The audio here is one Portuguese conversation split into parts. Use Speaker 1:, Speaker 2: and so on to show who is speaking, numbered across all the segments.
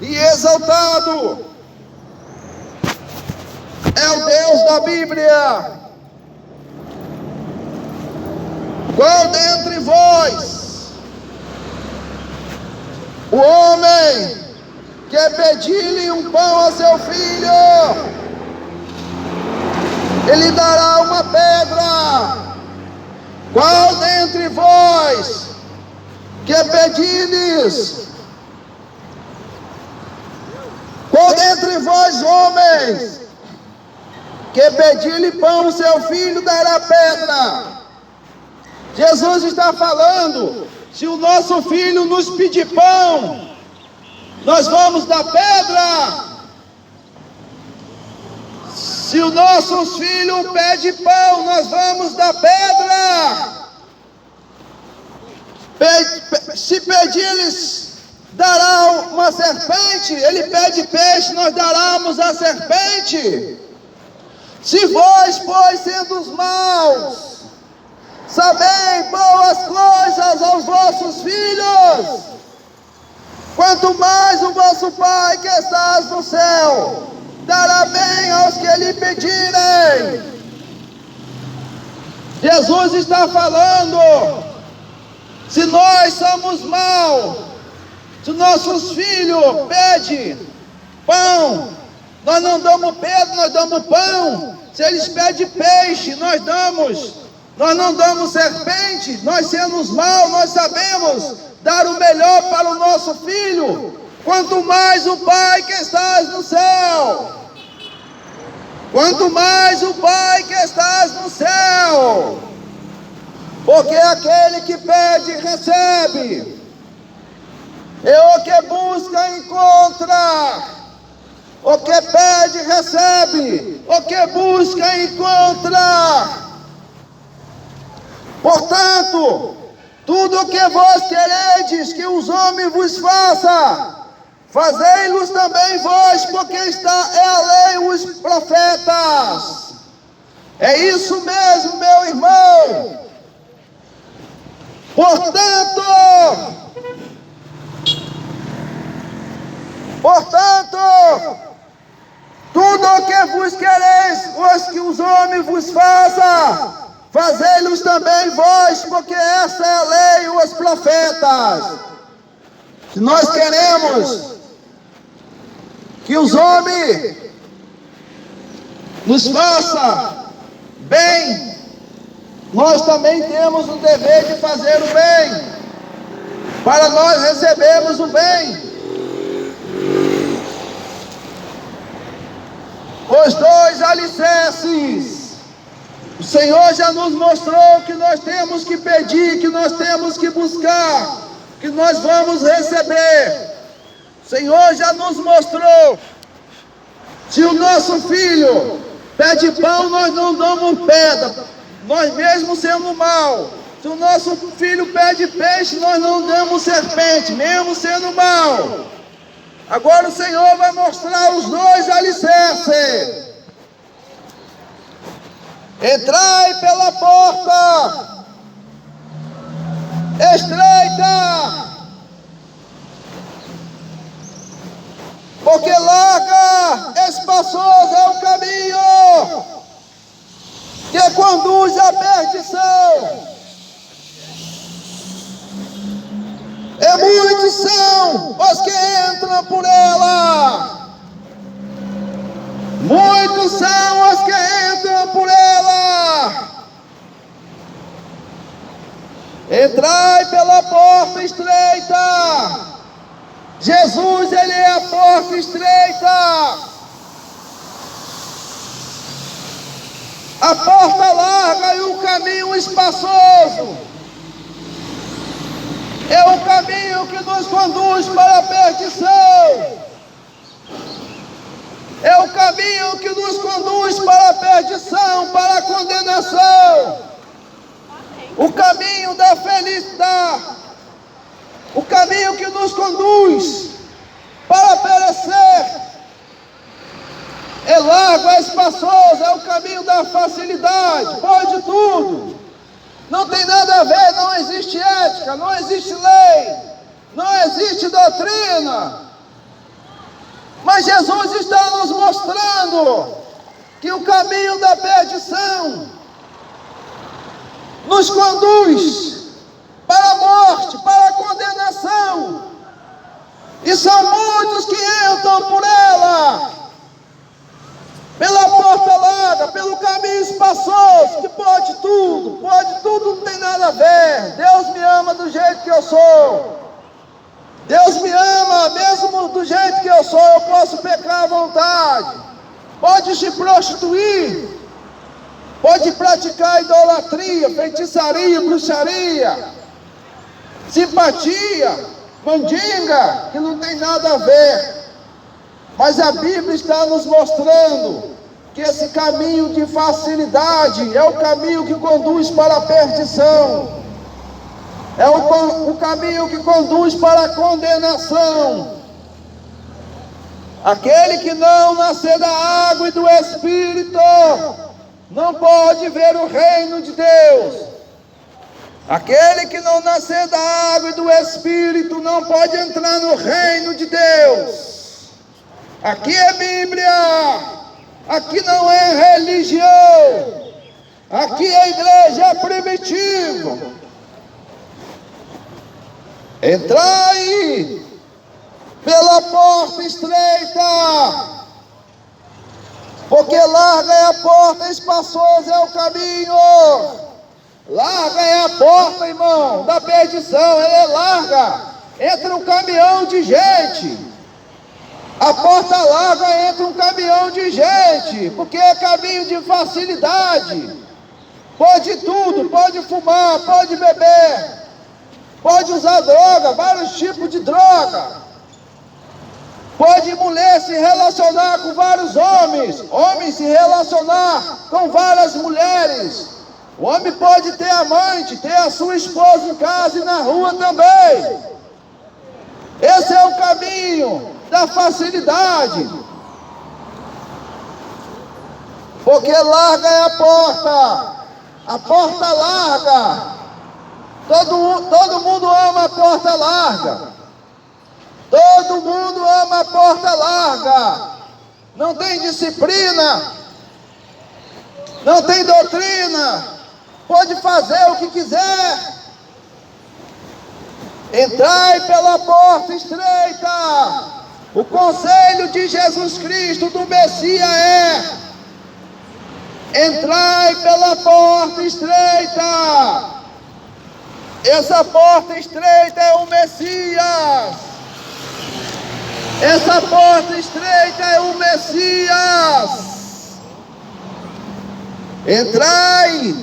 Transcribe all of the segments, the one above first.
Speaker 1: e exaltado. É o Deus da Bíblia. Qual dentre vós, o homem, quer pedir-lhe um pão a seu filho, ele dará uma pedra? Qual dentre vós, quer pedir-lhes, qual dentre vós, homens, quer pedir-lhe pão ao seu filho, dará pedra? Jesus está falando, se o nosso filho nos pedir pão, nós vamos dar pedra. Se o nosso filho pede pão, nós vamos dar pedra. Se pedir-lhes, dará uma serpente. Ele pede peixe, nós daremos a serpente. Se vós, pois, sendo os maus, sabei boas coisas aos vossos filhos, quanto mais o vosso Pai que estás no céu dará bem aos que lhe pedirem. Jesus está falando, se nós somos maus, se nossos filhos pedem pão, nós não damos pedra, nós damos pão. Se eles pedem peixe, nós damos. Nós não damos serpente. Nós sendo maus, nós sabemos dar o melhor para o nosso filho. Quanto mais o Pai que estás no céu. Quanto mais o Pai que estás no céu. Porque aquele que pede, recebe. E o que busca, encontra. O que pede, recebe. O que busca, encontra. Portanto, tudo o que vós queredes que os homens vos façam, fazei-los também vós, porque está é a lei os profetas. É isso mesmo, meu irmão. Portanto, tudo o que vos quereis que os homens vos façam, fazei-los também vós, porque essa é a lei e os profetas. Se nós queremos que os homens nos façam bem, nós também temos o dever de fazer o bem, para nós recebermos o bem. Os dois alicerces, o Senhor já nos mostrou que nós temos que pedir, que nós temos que buscar, que nós vamos receber. O Senhor já nos mostrou. Se o nosso filho pede pão, nós não damos pedra, nós mesmos sendo mal. Se o nosso filho pede peixe, nós não damos serpente, mesmo sendo mal. Agora o Senhor vai mostrar os dois alicerces. Entrai pela porta estreita, porque larga, espaçoso é o caminho que conduz à perdição. E muitos são os que entram por ela. Muitos são os que entram por ela. Entrai pela porta estreita. Jesus, Ele é a porta estreita. A porta larga e o caminho espaçoso. É o caminho que nos conduz para a perdição. É o caminho que nos conduz para a perdição, para a condenação. O caminho da felicidade. O caminho que nos conduz para perecer. É largo, é espaçoso, é o caminho da facilidade, pode tudo. Não tem nada a ver, não existe ética, não existe lei, não existe doutrina. Mas Jesus está nos mostrando que o caminho da perdição nos conduz para a morte, para a condenação. E são muitos que entram por ela, pela porta larga, pelo caminho espaçoso, que pode tudo, não tem nada a ver. Deus me ama do jeito que eu sou. Deus me ama, mesmo do jeito que eu sou, eu posso pecar à vontade. Pode se prostituir, pode praticar idolatria, feitiçaria, bruxaria, simpatia, mandinga, que não tem nada a ver. Mas a Bíblia está nos mostrando que esse caminho de facilidade é o caminho que conduz para a perdição. É o caminho que conduz para a condenação. Aquele que não nascer da água e do Espírito não pode ver o reino de Deus. Aquele que não nascer da água e do Espírito não pode entrar no reino de Deus. Aqui é Bíblia, aqui não é religião, aqui a igreja é primitiva. Entrai pela porta estreita, porque larga é a porta, espaçoso é o caminho. Larga é a porta, irmão, da perdição, ela é larga. Entra um caminhão de gente. A porta larga, entra um caminhão de gente, porque é caminho de facilidade. Pode tudo, pode fumar, pode beber, pode usar droga, vários tipos de droga. Pode mulher se relacionar com vários homens, homem se relacionar com várias mulheres. O homem pode ter amante, ter a sua esposa em casa e na rua também. Esse é o caminho da facilidade. Porque larga é a porta larga. Todo mundo ama a porta larga. Todo mundo ama a porta larga. Não tem disciplina, não tem doutrina, pode fazer o que quiser. Entrai pela porta estreita. O conselho de Jesus Cristo, do Messias, é: entrai pela porta estreita. Essa porta estreita é o Messias. Essa porta estreita é o Messias. Entrai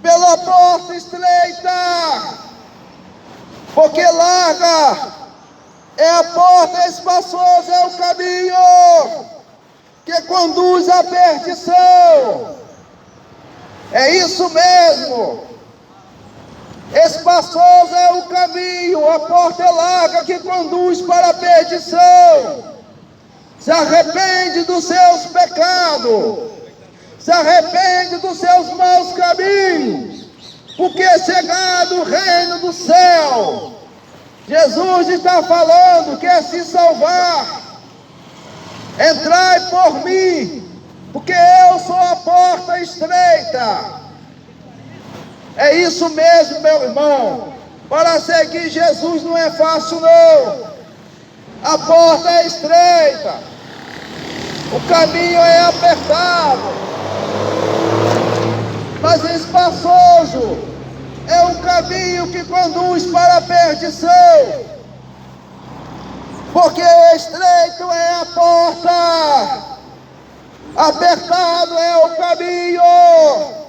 Speaker 1: pela porta estreita, porque larga é a porta, espaçosa é o caminho que conduz à perdição. É isso mesmo. Espaçoso é o caminho, a porta é larga que conduz para a perdição. Se arrepende dos seus pecados, se arrepende dos seus maus caminhos, porque é chegado o reino do céu. Jesus está falando, quer se salvar. Entrai por mim, porque eu sou a porta estreita. É isso mesmo, meu irmão. Para seguir Jesus não é fácil, não. A porta é estreita, o caminho é apertado, mas espaçoso é o caminho que conduz para a perdição. Porque estreito é a porta, apertado é o caminho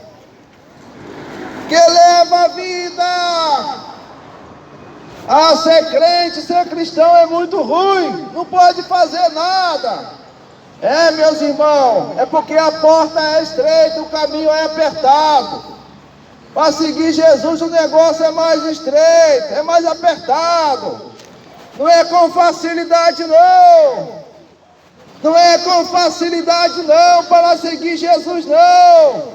Speaker 1: que leva a vida. Ser crente, ser cristão é muito ruim, não pode fazer nada. Meus irmãos, é porque a porta é estreita, o caminho é apertado. Para seguir Jesus o negócio é mais estreito, é mais apertado. Não é com facilidade não. Não é com facilidade não para seguir Jesus não.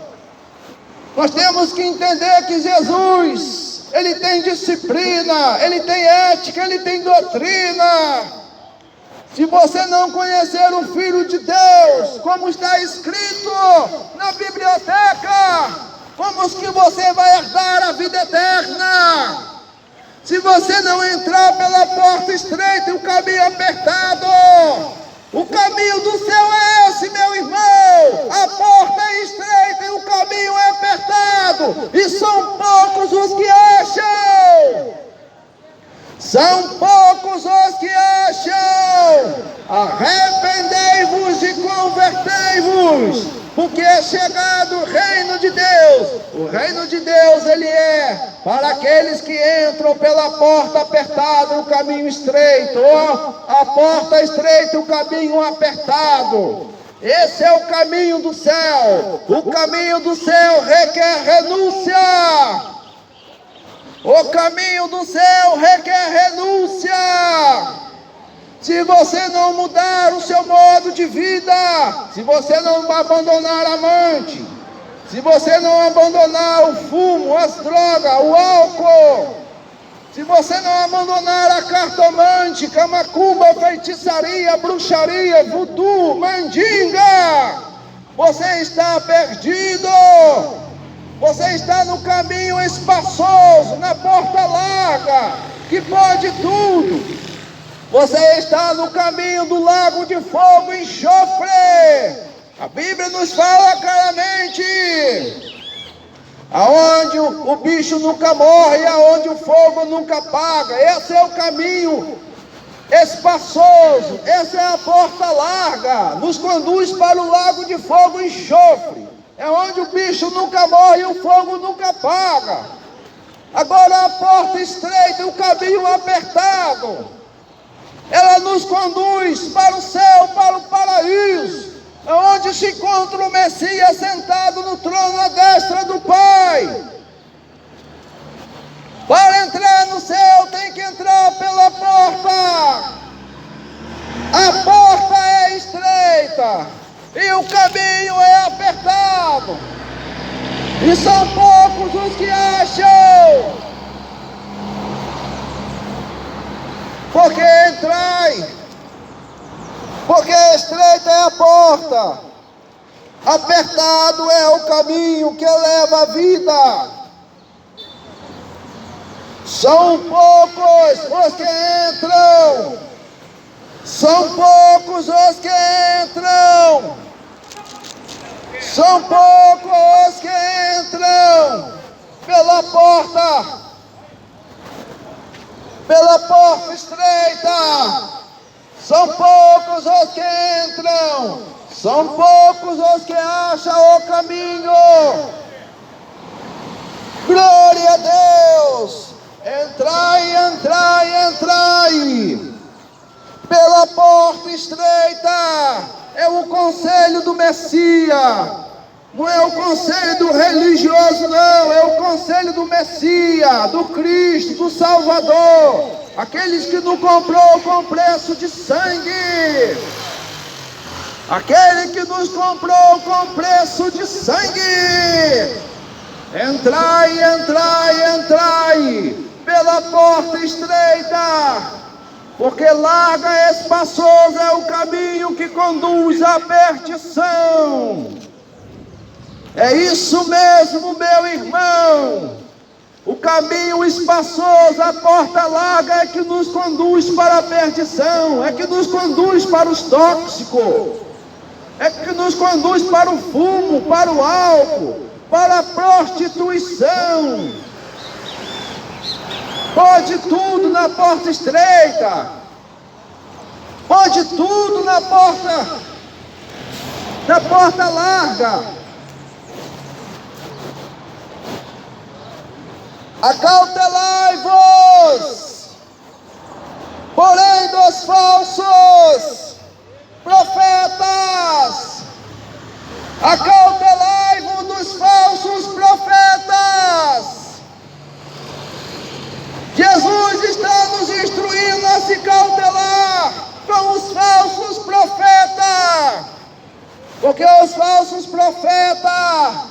Speaker 1: Nós temos que entender que Jesus, Ele tem disciplina, Ele tem ética, Ele tem doutrina. Se você não conhecer o Filho de Deus, como está escrito na biblioteca, como que você vai herdar a vida eterna? Se você não entrar pela porta estreita e o caminho apertado, o caminho do céu é esse, meu irmão. A porta é estreita e o caminho é apertado, e são poucos os que acham. São poucos os que acham. Arrependei-vos e convertei-vos, porque é chegado o reino de Deus. O reino de Deus, ele é para aqueles que entram pela porta apertada, o caminho estreito, ou a porta estreita e o caminho apertado. Esse é o caminho do céu. O caminho do céu requer renúncia. O caminho do céu requer renúncia. Se você não mudar o seu modo de vida, se você não abandonar a amante, se você não abandonar o fumo, as drogas, o álcool, se você não abandonar a cartomante, camacumba, feitiçaria, bruxaria, voodoo, mandinga, você está perdido. Você está no caminho espaçoso, na porta larga, que pode tudo. Você está no caminho do lago de fogo e enxofre. A Bíblia nos fala claramente: aonde o bicho nunca morre, aonde o fogo nunca apaga. Esse é o caminho espaçoso, essa é a porta larga, nos conduz para o lago de fogo e enxofre. É onde o bicho nunca morre e o fogo nunca apaga. Agora a porta estreita e o caminho apertado, ela nos conduz para o céu, para o paraíso, é onde se encontra o Messias sentado no trono à destra do Pai. Para entrar no céu tem que entrar pela porta. A porta é estreita e o caminho é apertado, e são poucos os que acham. Porque entrai, porque estreita é a porta, apertado é o caminho que leva a vida. São poucos os que entram. São poucos os que entram. São poucos os que entram pela porta estreita. São poucos os que entram. São poucos os que acham o caminho. Glória a Deus. Entrai, entrai, entrai. Pela porta estreita é o conselho do Messias. Não é o conselho do religioso, não. É o conselho do Messias, do Cristo, do Salvador. Aqueles que nos comprou com preço de sangue. Aquele que nos comprou com preço de sangue. Entrai, entrai, entrai pela porta estreita. Porque larga e espaçoso é o caminho que conduz à perdição. É isso mesmo, meu irmão. O caminho espaçoso, a porta larga é que nos conduz para a perdição, é que nos conduz para os tóxicos, é que nos conduz para o fumo, para o álcool, para a prostituição. Pode tudo na porta estreita. Pode tudo na porta larga. Acautelai-vos, porém, dos falsos profetas. Acautelai-vos dos falsos profetas. Jesus está nos instruindo a se cautelar com os falsos profetas, porque os falsos profetas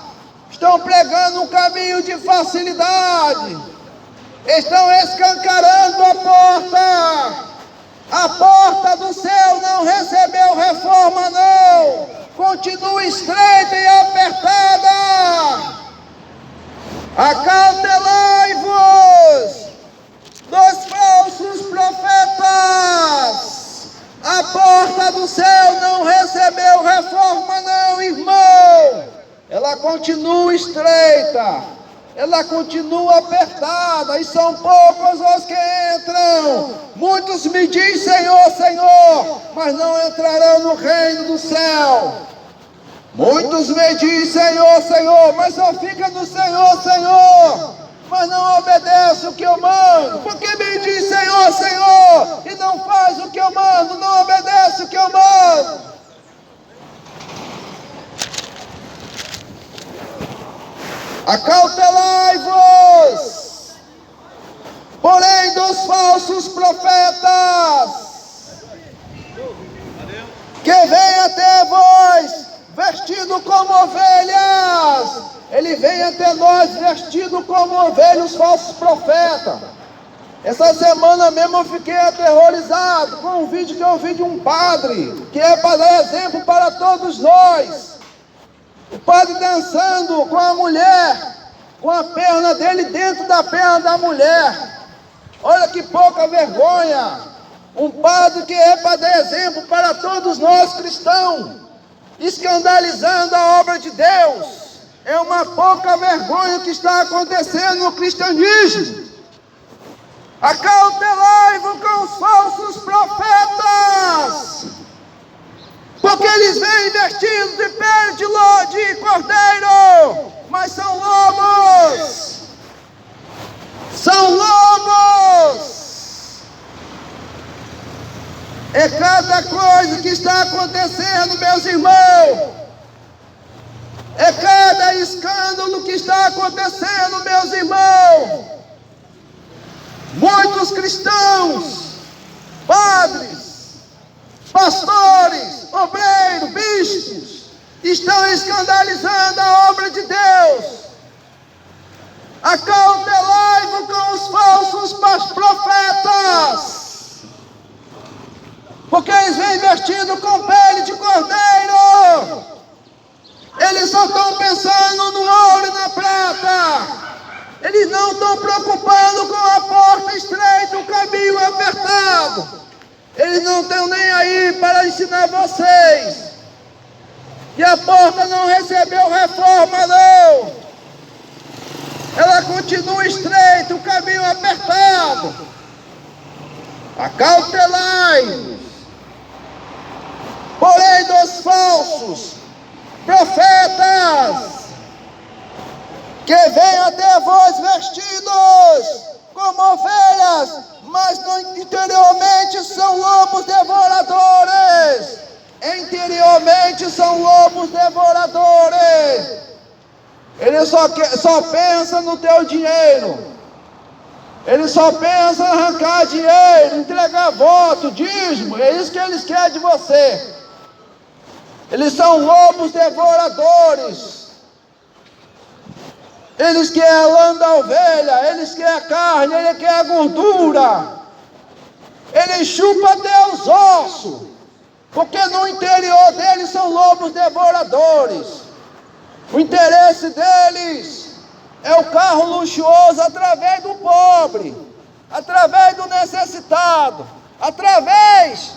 Speaker 1: estão pregando um caminho de facilidade, estão escancarando a porta do céu continua estreita e apertada. Acautelai-vos dos falsos profetas. A porta do céu não recebeu reforma não, irmão. Ela continua estreita, ela continua apertada, e são poucos os que entram. Muitos me dizem Senhor, Senhor, mas não entrarão no reino do céu. Muitos me dizem Senhor, Senhor, mas só fica no Senhor, Senhor, mas não obedece o que eu mando. Porque me diz Senhor, Senhor, e não faz o que eu mando, não obedece o que eu mando. Acautelai-vos, porém, dos falsos profetas, que vêm até vós vestido como ovelhas. Ele vem até nós vestido como ovelhas, os falsos profetas. Essa semana mesmo eu fiquei aterrorizado com um vídeo que eu vi de um padre, que é para dar exemplo para todos nós. O padre dançando com a mulher, com a perna dele dentro da perna da mulher. Olha que pouca vergonha. Um padre que é para dar exemplo para todos nós cristãos, escandalizando a obra de Deus. É uma pouca vergonha que está acontecendo no cristianismo. Acautelai-vos com os falsos profetas, porque eles vêm vestidos de pele de cordeiro, mas são lobos. São lobos. É cada coisa que está acontecendo, meus irmãos. É cada escândalo que está acontecendo, meus irmãos. Muitos cristãos, padres, pastores, obreiros, bispos, estão escandalizando a obra de Deus. Acautelai-vos com os falsos profetas, porque eles vêm vestidos com pele de cordeiro. Eles só estão pensando no ouro e na prata. Eles não estão preocupando com a porta estreita, o caminho apertado. Eles não estão nem aí para ensinar vocês. E a porta não recebeu reforma não. Ela continua estreita, o caminho apertado. Acautelai-vos, porém, dos falsos profetas, que vêm até vós vestidos como ovelhas, mas interiormente são lobos devoradores. Interiormente são lobos devoradores. Ele só pensa no teu dinheiro. Ele só pensa em arrancar dinheiro, entregar voto, dízimo. É isso que eles querem de você. Eles são lobos devoradores. Eles querem a lã da ovelha, eles querem a carne, eles querem a gordura. Eles chupam até os ossos, porque no interior deles são lobos devoradores. O interesse deles é o carro luxuoso através do pobre, através do necessitado, através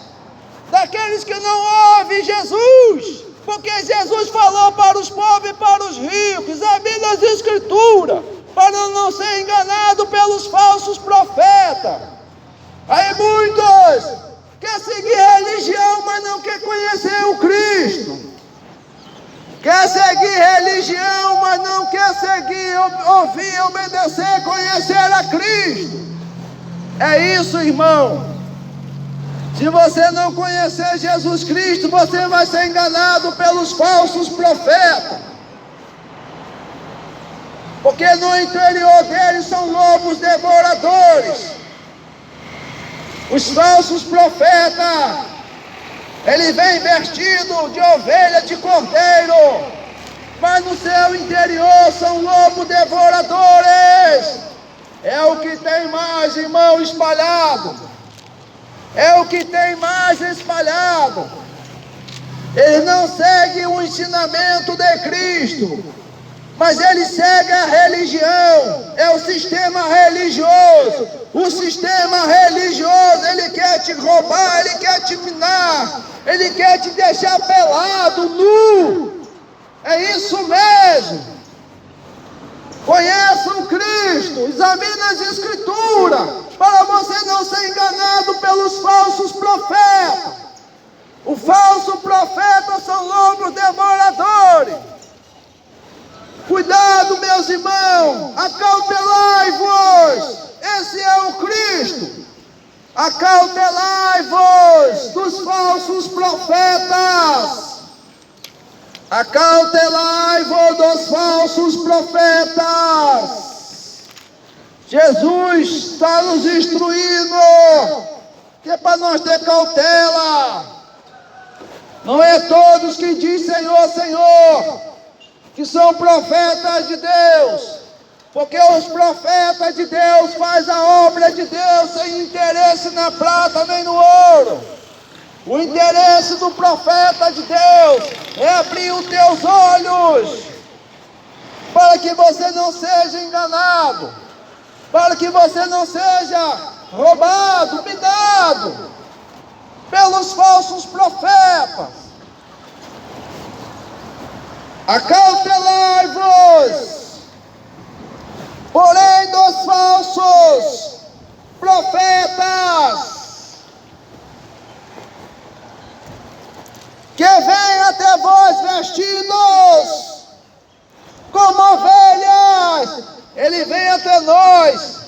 Speaker 1: daqueles que não ouvem Jesus. Porque Jesus falou para os pobres e para os ricos, a Bíblia diz Escritura, para não ser enganado pelos falsos profetas. Aí muitos querem seguir religião, mas não quer conhecer o Cristo. Quer seguir religião, mas não quer seguir, ouvir, obedecer, conhecer a Cristo. É isso, irmão. Se você não conhecer Jesus Cristo, você vai ser enganado pelos falsos profetas. Porque no interior deles são lobos devoradores. Os falsos profetas, eles vêm vestidos de ovelha de cordeiro, mas no seu interior são lobos devoradores. É o que tem mais, irmão, espalhado. É o que tem mais espalhado. Ele não segue o ensinamento de Cristo, mas ele segue a religião, é o sistema religioso. O sistema religioso, ele quer te roubar, ele quer te minar, ele quer te deixar pelado, nu. É isso mesmo. Conheçam Cristo, examine as Escrituras, para você não ser enganado pelos falsos profetas. O falso profeta são lobos devoradores. Cuidado, meus irmãos, acautelai-vos, esse é o Cristo. Acautelai-vos dos falsos profetas. Acautelai-vos dos falsos profetas. Jesus está nos instruindo que é para nós ter cautela. Não é todos que dizem Senhor, Senhor, que são profetas de Deus, porque os profetas de Deus fazem a obra de Deus sem interesse na prata nem no ouro. O interesse do profeta de Deus é abrir os teus olhos, para que você não seja enganado, para que você não seja roubado, minado pelos falsos profetas. Acautelai-vos, porém, dos falsos profetas, que vêm até vós vestidos como ovelhas. Ele vem até nós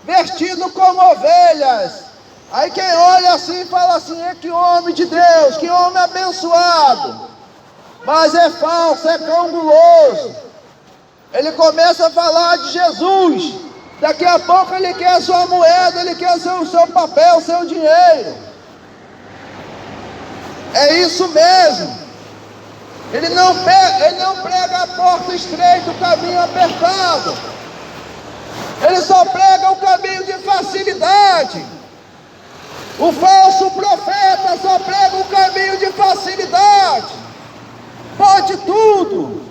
Speaker 1: vestido como ovelhas. Aí quem olha assim fala assim: que homem de Deus, que homem abençoado. Mas é falso, é cão guloso. Ele começa a falar de Jesus, daqui a pouco ele quer a sua moeda, ele quer o seu papel, o seu dinheiro. É isso mesmo. Ele não prega a porta estreita, o caminho apertado. Ele só prega o caminho de facilidade. O falso profeta só prega o caminho de facilidade. Pode tudo.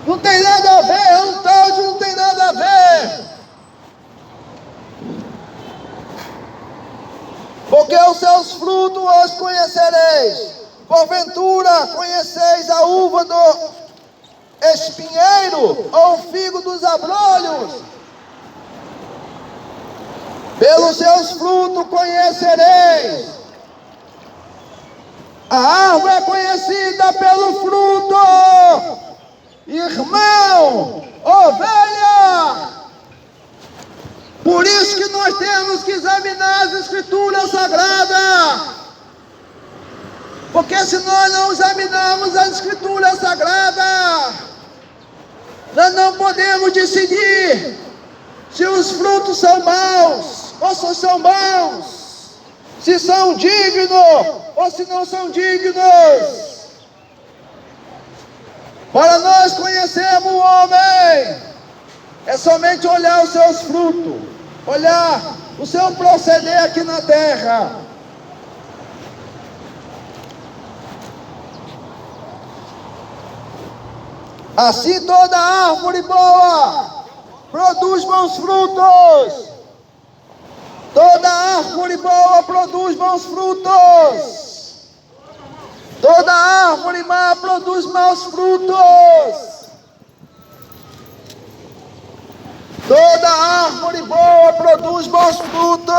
Speaker 1: Não tem nada a ver, é um tal de não tem nada a ver. Porque os seus frutos os conhecereis. Porventura conheceis a uva do espinheiro ou o figo dos abrolhos? Pelos seus frutos conhecereis. A árvore é conhecida pelo fruto. Irmão, ovelha. Por isso que nós temos que examinar as Escrituras Sagradas. Porque se nós não examinarmos as Escrituras Sagradas, nós não podemos decidir se os frutos são maus ou se são bons, se são dignos ou se não são dignos. Para nós conhecermos o homem, é somente olhar os seus frutos, olhar o seu proceder aqui na terra. Assim toda árvore boa produz bons frutos. Toda árvore boa produz bons frutos. Toda árvore má produz maus frutos. Toda árvore boa produz bons frutos.